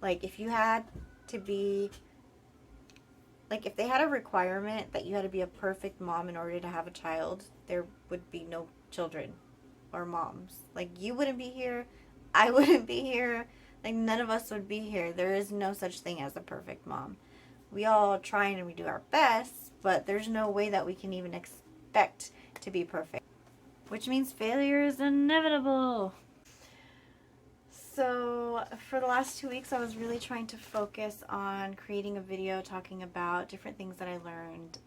Like, if you had to be, like, if they had a requirement that you had to be a perfect mom in order to have a child, there would be no children or moms. Like, you wouldn't be here, I wouldn't be here, like, none of us would be here. There is no such thing as a perfect mom. We all try and we do our best, but there's no way that we can even expect to be perfect, which means failure is inevitable. So for the last 2 weeks, I was really trying to focus on creating a video talking about different things that I learned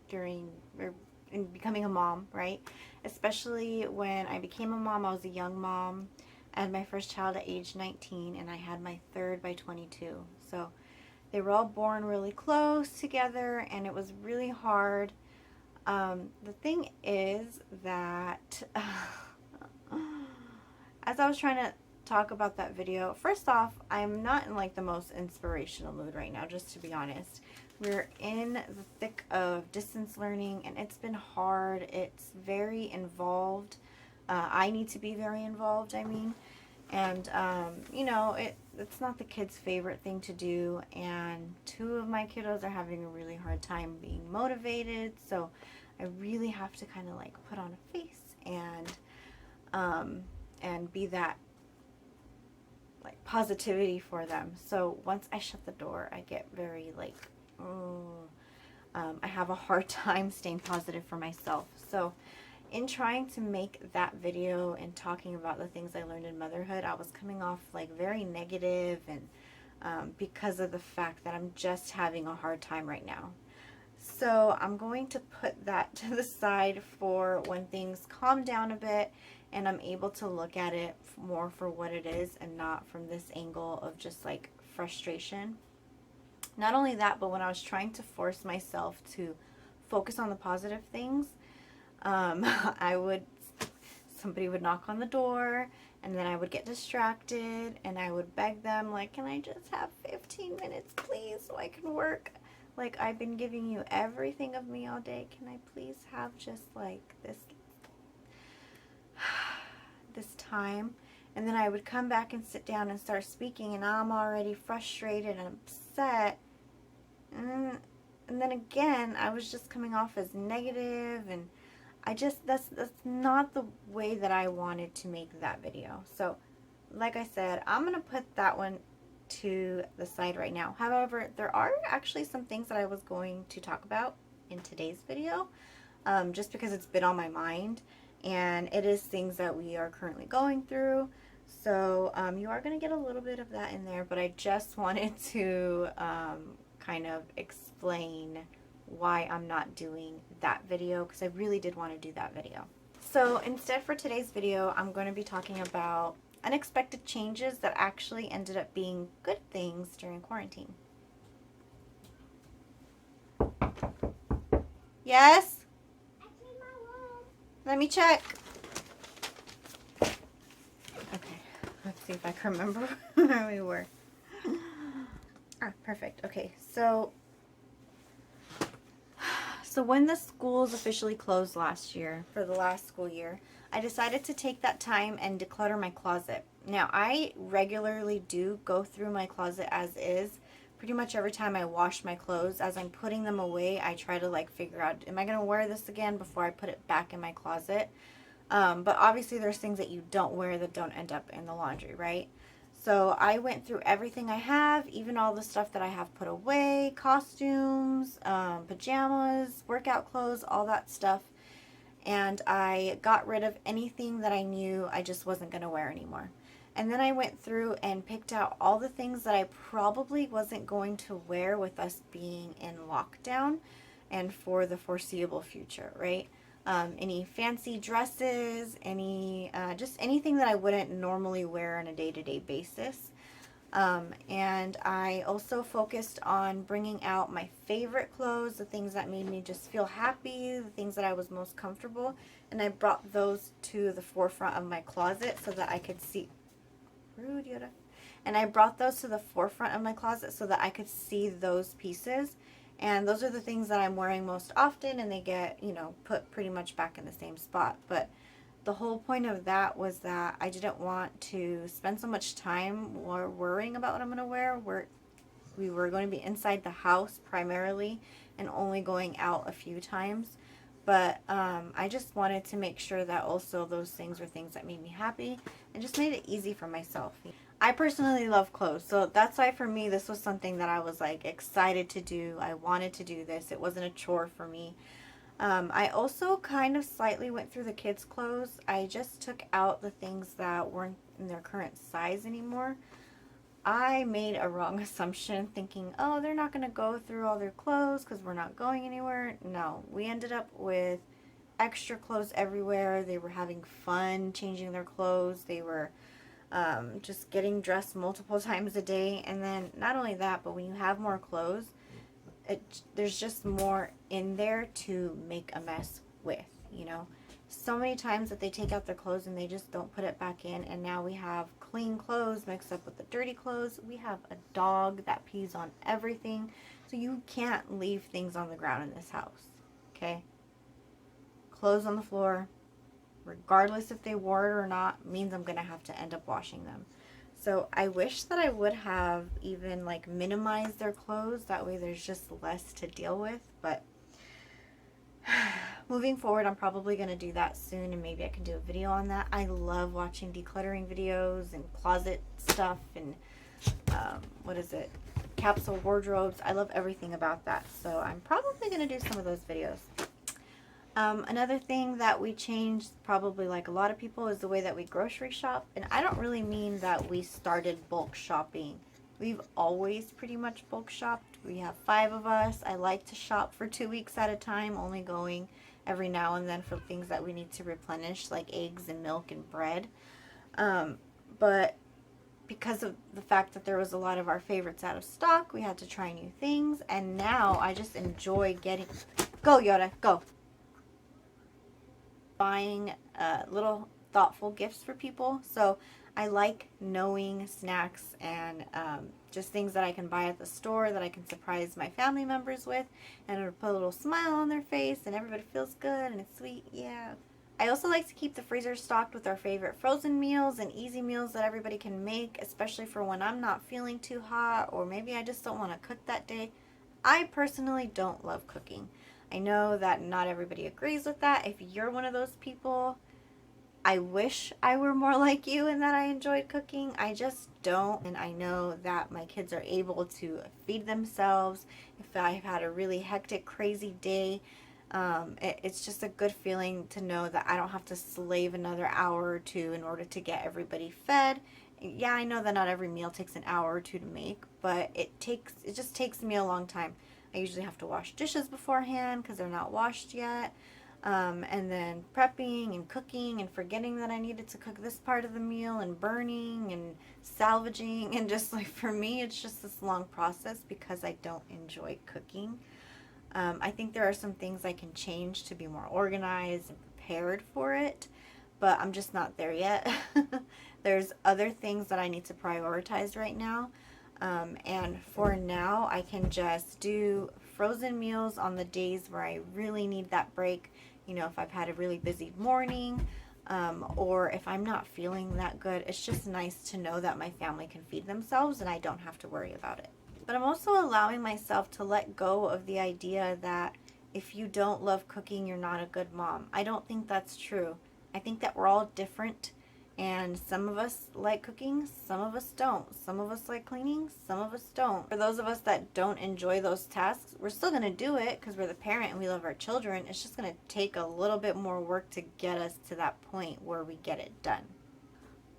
during or in becoming a mom, right? Especially when I became a mom, I was a young mom. I had my first child at age 19, and I had my third by 22. So they were all born really close together, and it was really hard. The thing is that as I was trying to talk about that video, first off, I'm not in like the most inspirational mood right now, just to be honest. We're in the thick of distance learning, and it's been hard. It's very involved. I need to be very involved, I mean. And, you know, it's not the kids' favorite thing to do, and 2 of my kiddos are having a really hard time being motivated, so I really have to kind of like put on a face and be that like positivity for them. So once I shut the door, I get very like, I have a hard time staying positive for myself. So in trying to make that video and talking about the things I learned in motherhood, I was coming off like very negative, and because of the fact that I'm just having a hard time right now. So I'm going to put that to the side for when things calm down a bit and I'm able to look at it more for what it is and not from this angle of just like frustration. Not only that, but when I was trying to force myself to focus on the positive things, somebody would knock on the door, and then I would get distracted, and I would beg them, like, can I just have 15 minutes, please, so I can work? Like, I've been giving you everything of me all day. Can I please have just, like, this time? And then I would come back and sit down and start speaking, and I'm already frustrated and upset. And then again, I was just coming off as negative, and that's not the way that I wanted to make that video. So, like I said, I'm going to put that one to the side right now. However, there are actually some things that I was going to talk about in today's video, just because it's been on my mind, and it is things that we are currently going through. So you are going to get a little bit of that in there, but I just wanted to kind of explain why I'm not doing that video, because I really did want to do that video. So instead, for today's video, I'm going to be talking about unexpected changes that actually ended up being good things during quarantine. Yes? I cleaned my room. Let me check. Okay, let's see if I can remember where we were. Ah, perfect. Okay, so when the schools officially closed last year, for the last school year, I decided to take that time and declutter my closet. Now, I regularly do go through my closet as is. Pretty much every time I wash my clothes, as I'm putting them away, I try to like figure out, am I going to wear this again before I put it back in my closet? But obviously there's things that you don't wear that don't end up in the laundry, right? So I went through everything I have, even all the stuff that I have put away, costumes, pajamas, workout clothes, all that stuff. And I got rid of anything that I knew I just wasn't going to wear anymore. And then I went through and picked out all the things that I probably wasn't going to wear with us being in lockdown and for the foreseeable future, right? Any fancy dresses, just anything that I wouldn't normally wear on a day-to-day basis. And I also focused on bringing out my favorite clothes, the things that made me just feel happy, the things that I was most comfortable, and I brought those to the forefront of my closet so that I could see. Rude, Yoda. And I brought those to the forefront of my closet so that I could see those pieces. And those are the things that I'm wearing most often, and they get, put pretty much back in the same spot. But the whole point of that was that I didn't want to spend so much time worrying about what I'm going to wear. We were going to be inside the house primarily and only going out a few times. But I just wanted to make sure that also those things were things that made me happy and just made it easy for myself. I personally love clothes, so that's why for me this was something that I was like excited to do. I wanted to do this. It wasn't a chore for me. I also kind of slightly went through the kids' clothes. I just took out the things that weren't in their current size anymore. I made a wrong assumption thinking, oh, they're not going to go through all their clothes because we're not going anywhere. No, we ended up with extra clothes everywhere. They were having fun changing their clothes. They were just getting dressed multiple times a day. And then not only that, but when you have more clothes, there's just more in there to make a mess with, you know. So many times that they take out their clothes and they just don't put it back in, and now we have clean clothes mixed up with the dirty clothes. We have a dog that pees on everything, so you can't leave things on the ground in this house, okay? Clothes on the floor, regardless if they wore it or not, means I'm gonna have to end up washing them. So I wish that I would have even like minimized their clothes. That way there's just less to deal with. But moving forward, I'm probably going to do that soon, and maybe I can do a video on that. I love watching decluttering videos and closet stuff and capsule wardrobes. I love everything about that. So I'm probably going to do some of those videos. Another thing that we changed, probably like a lot of people, is the way that we grocery shop. And I don't really mean that we started bulk shopping. We've always pretty much bulk shopped. We have 5 of us. I like to shop for 2 weeks at a time, only going every now and then for things that we need to replenish, like eggs and milk and bread. But because of the fact that there was a lot of our favorites out of stock, we had to try new things. And now I just enjoy go Yoda, go. Buying little thoughtful gifts for people. So I like knowing snacks and just things that I can buy at the store that I can surprise my family members with, and it'll put a little smile on their face and everybody feels good and it's sweet. Yeah. I also like to keep the freezer stocked with our favorite frozen meals and easy meals that everybody can make, especially for when I'm not feeling too hot or maybe I just don't want to cook that day. I personally don't love cooking. I know that not everybody agrees with that. If you're one of those people, I wish I were more like you and that I enjoyed cooking. I just don't. And I know that my kids are able to feed themselves. If I've had a really hectic, crazy day, it's just a good feeling to know that I don't have to slave another hour or two in order to get everybody fed. Yeah, I know that not every meal takes an hour or two to make, but it just takes me a long time. I usually have to wash dishes beforehand because they're not washed yet. And then prepping and cooking and forgetting that I needed to cook this part of the meal and burning and salvaging. And just like for me, it's just this long process because I don't enjoy cooking. I think there are some things I can change to be more organized and prepared for it, but I'm just not there yet. There's other things that I need to prioritize right now. And for now, I can just do frozen meals on the days where I really need that break. You know, if I've had a really busy morning, or if I'm not feeling that good, it's just nice to know that my family can feed themselves and I don't have to worry about it. But I'm also allowing myself to let go of the idea that if you don't love cooking, you're not a good mom. I don't think that's true. I think that we're all different. And some of us like cooking, some of us don't. Some of us like cleaning, some of us don't. For those of us that don't enjoy those tasks, we're still going to do it because we're the parent and we love our children. It's just going to take a little bit more work to get us to that point where we get it done.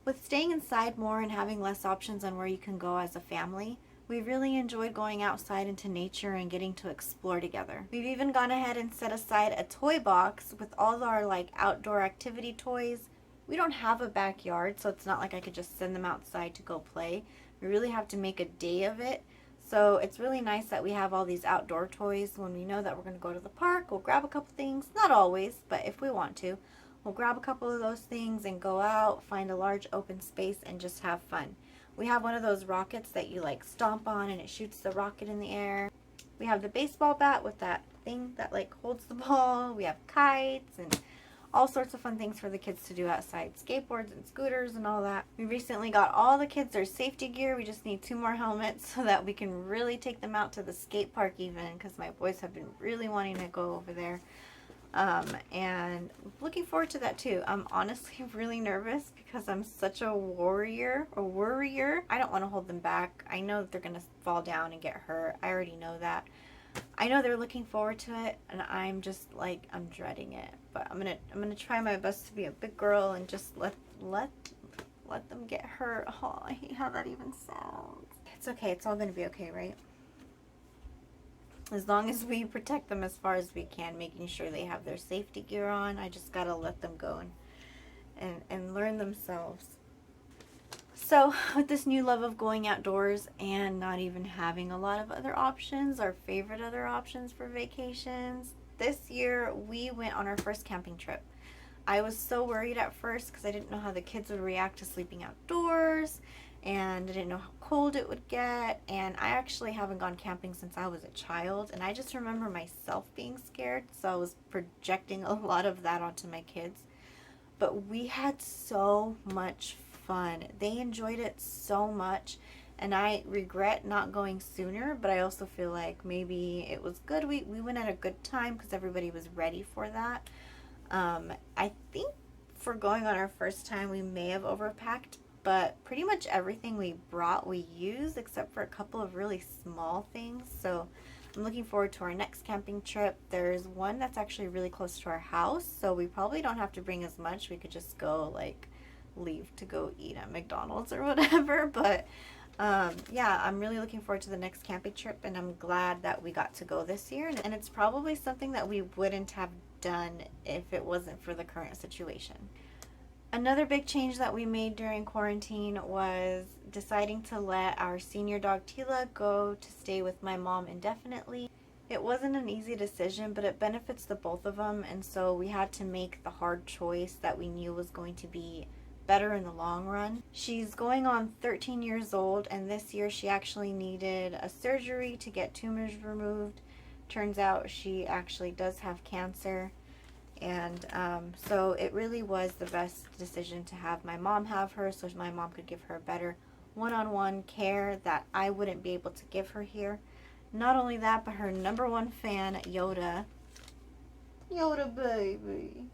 With staying inside more and having less options on where you can go as a family, we really enjoyed going outside into nature and getting to explore together. We've even gone ahead and set aside a toy box with all our outdoor activity toys. We don't have a backyard, so it's not like I could just send them outside to go play. We really have to make a day of it. So it's really nice that we have all these outdoor toys. When we know that we're going to go to the park, we'll grab a couple things. Not always, but if we want to, we'll grab a couple of those things and go out, find a large open space, and just have fun. We have one of those rockets that you stomp on and it shoots the rocket in the air. We have the baseball bat with that thing that holds the ball. We have kites and all sorts of fun things for the kids to do outside, skateboards and scooters and all that. We recently got all the kids their safety gear. We just need 2 more helmets so that we can really take them out to the skate park even, because my boys have been really wanting to go over there. And looking forward to that too. I'm honestly really nervous because I'm such a worrier. I don't want to hold them back. I know that they're going to fall down and get hurt. I already know that. I know they're looking forward to it, and I'm just like, I'm dreading it. But I'm gonna try my best to be a big girl and just let them get hurt. Oh, I hate how that even sounds. It's okay. It's all gonna be okay, right? As long as we protect them as far as we can, making sure they have their safety gear on. I just gotta let them go and learn themselves. So with this new love of going outdoors and not even having a lot of other options, our favorite other options for vacations, this year we went on our first camping trip. I was so worried at first because I didn't know how the kids would react to sleeping outdoors, and I didn't know how cold it would get, and I actually haven't gone camping since I was a child, and I just remember myself being scared, so I was projecting a lot of that onto my kids. But we had so much fun. They enjoyed it so much, and I regret not going sooner, but I also feel like maybe it was good. We went at a good time because everybody was ready for that. I think for going on our first time, we may have overpacked, but pretty much everything we brought we used except for a couple of really small things. So I'm looking forward to our next camping trip. There's one that's actually really close to our house, so we probably don't have to bring as much. We could just go, like, leave to go eat at McDonald's or whatever. But yeah, I'm really looking forward to the next camping trip, and I'm glad that we got to go this year. And it's probably something that we wouldn't have done if it wasn't for the current situation. Another big change that we made during quarantine was deciding to let our senior dog Tila go to stay with my mom indefinitely. It wasn't an easy decision, but it benefits the both of them, and so we had to make the hard choice that we knew was going to be better in the long run. She's going on 13 years old, and this year she actually needed a surgery to get tumors removed. Turns out she actually does have cancer. And so it really was the best decision to have my mom have her, so my mom could give her better one-on-one care that I wouldn't be able to give her here. Not only that, but her number one fan, Yoda baby,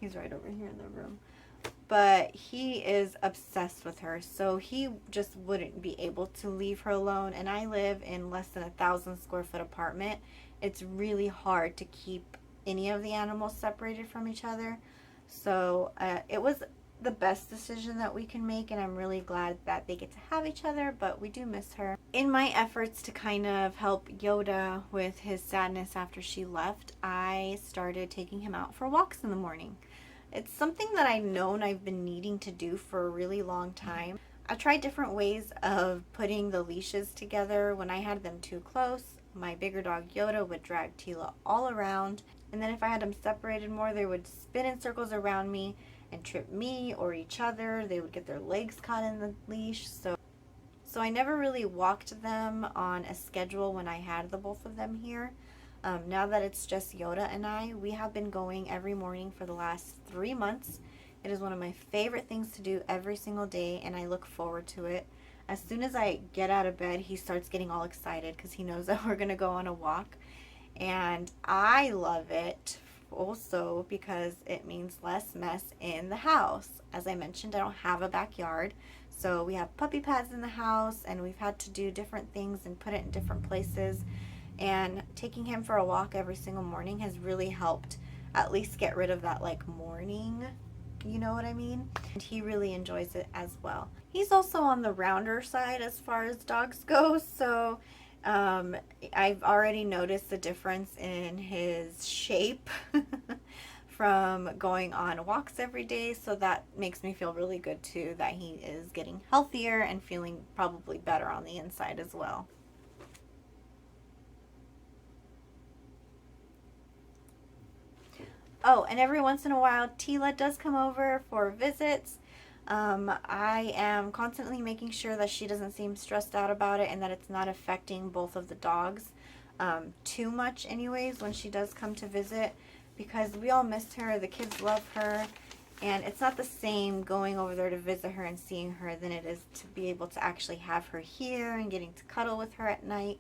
he's right over here in the room, but he is obsessed with her, so he just wouldn't be able to leave her alone. And I live in less than 1,000 square foot apartment. It's really hard to keep any of the animals separated from each other, so it was the best decision that we can make, and I'm really glad that they get to have each other, but we do miss her. In my efforts to kind of help Yoda with his sadness after she left, I started taking him out for walks in the morning. It's something that I've been needing to do for a really long time. I tried different ways of putting the leashes together. When I had them too close, my bigger dog Yoda would drag Tila all around, and then if I had them separated more, they would spin in circles around me and trip me or each other. They would get their legs caught in the leash. So I never really walked them on a schedule when I had the both of them here. Now that it's just Yoda and I, we have been going every morning for the last 3 months. It is one of my favorite things to do every single day, and I look forward to it. As soon as I get out of bed, he starts getting all excited because he knows that we're going to go on a walk. And I love it also because it means less mess in the house. As I mentioned, I don't have a backyard, so we have puppy pads in the house, and we've had to do different things and put it in different places. And taking him for a walk every single morning has really helped at least get rid of that, like, morning, you know what I mean? And he really enjoys it as well. He's also on the rounder side as far as dogs go, so I've already noticed the difference in his shape from going on walks every day, so that makes me feel really good too, that he is getting healthier and feeling probably better on the inside as well. Oh, and every once in a while, Tila does come over for visits. I am constantly making sure that she doesn't seem stressed out about it and that it's not affecting both of the dogs too much anyways when she does come to visit, because we all miss her. The kids love her. And it's not the same going over there to visit her and seeing her than it is to be able to actually have her here and getting to cuddle with her at night.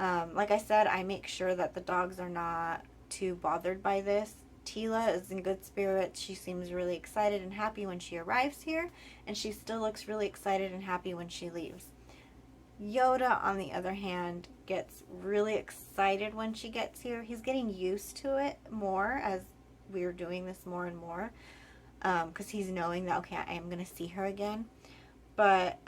Like I said, I make sure that the dogs are not too bothered by this. Tila is in good spirits. She seems really excited and happy when she arrives here, and she still looks really excited and happy when she leaves. Yoda, on the other hand, gets really excited when she gets here. He's getting used to it more as we're doing this more and more, because he's knowing that, okay, I am going to see her again. But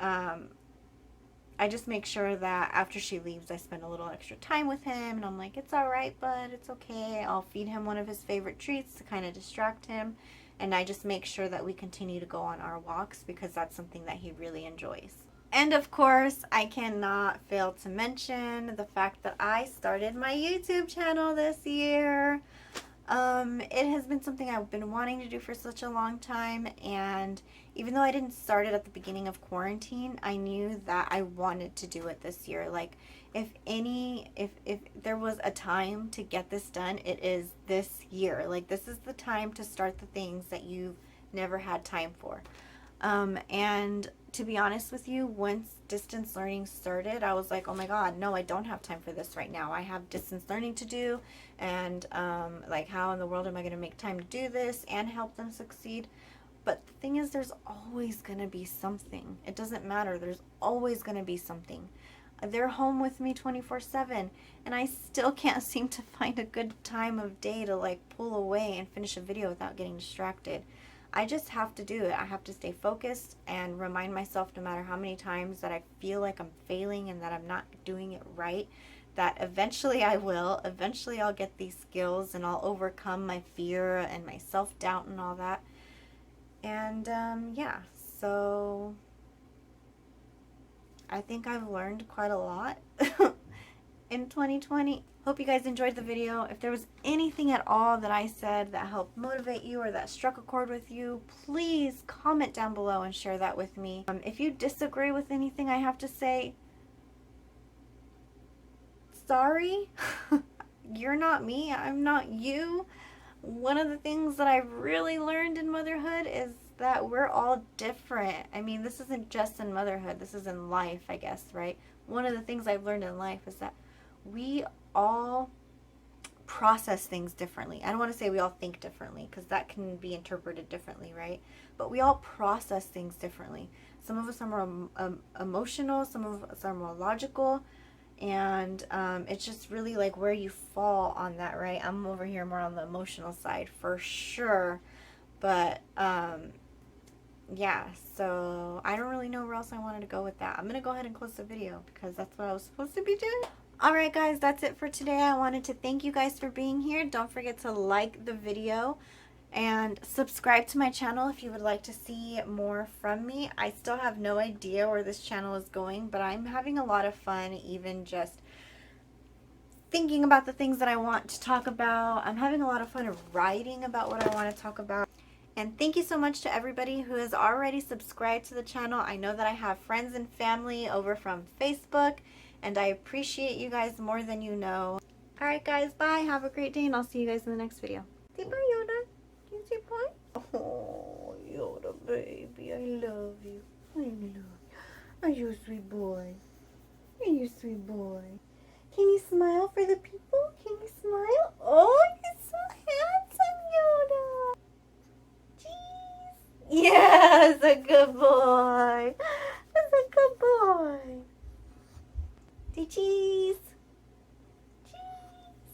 I just make sure that after she leaves, I spend a little extra time with him, and I'm like, it's all right, bud, it's okay. I'll feed him one of his favorite treats to kind of distract him, and I just make sure that we continue to go on our walks because that's something that he really enjoys. And of course, I cannot fail to mention the fact that I started my YouTube channel this year. It has been something I've been wanting to do for such a long time, and even though I didn't start it at the beginning of quarantine, I knew that I wanted to do it this year. Like, if there was a time to get this done, it is this year. Like, this is the time to start the things that you've never had time for. And to be honest with you, once distance learning started, I was like, oh my God, no, I don't have time for this right now. I have distance learning to do, and like, how in the world am I going to make time to do this and help them succeed? But the thing is, there's always going to be something. It doesn't matter. There's always going to be something. They're home with me 24/7, and I still can't seem to find a good time of day to like pull away and finish a video without getting distracted. I just have to do it. I have to stay focused and remind myself, no matter how many times that I feel like I'm failing and that I'm not doing it right, that eventually I will. Eventually I'll get these skills and I'll overcome my fear and my self-doubt and all that. And yeah, so I think I've learned quite a lot in 2020. Hope you guys enjoyed the video. If there was anything at all that I said that helped motivate you or that struck a chord with you, please comment down below and share that with me. If you disagree with anything I have to say, sorry. You're not me. I'm not you. One of the things that I've really learned in motherhood is that we're all different. I mean, this isn't just in motherhood. This is in life, I guess, right? One of the things I've learned in life is that we all process things differently. I don't want to say we all think differently, because that can be interpreted differently, right? But we all process things differently. Some of us are more emotional, some of us are more logical, and it's just really like where you fall on that, right? I'm over here more on the emotional side for sure, but yeah, so I don't really know where else I wanted to go with that. I'm gonna go ahead and close the video because that's what I was supposed to be doing. Alright guys, that's it for today. I wanted to thank you guys for being here. Don't forget to like the video and subscribe to my channel if you would like to see more from me. I still have no idea where this channel is going, but I'm having a lot of fun even just thinking about the things that I want to talk about. I'm having a lot of fun writing about what I want to talk about. And thank you so much to everybody who has already subscribed to the channel. I know that I have friends and family over from Facebook, and I appreciate you guys more than you know. Alright guys, bye. Have a great day, and I'll see you guys in the next video. Say bye, Yoda. Can you say bye? Oh, Yoda, baby. I love you. I love you. Are you a sweet boy? Are you a sweet boy? Can you smile for the people? Can you smile? Oh, you're so handsome, Yoda. Jeez. Yes, a good boy. That's a good boy. Say cheese. Cheese.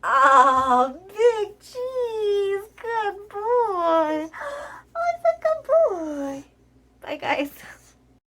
Oh, big cheese. Good boy. Oh, it's a good boy. Bye, guys.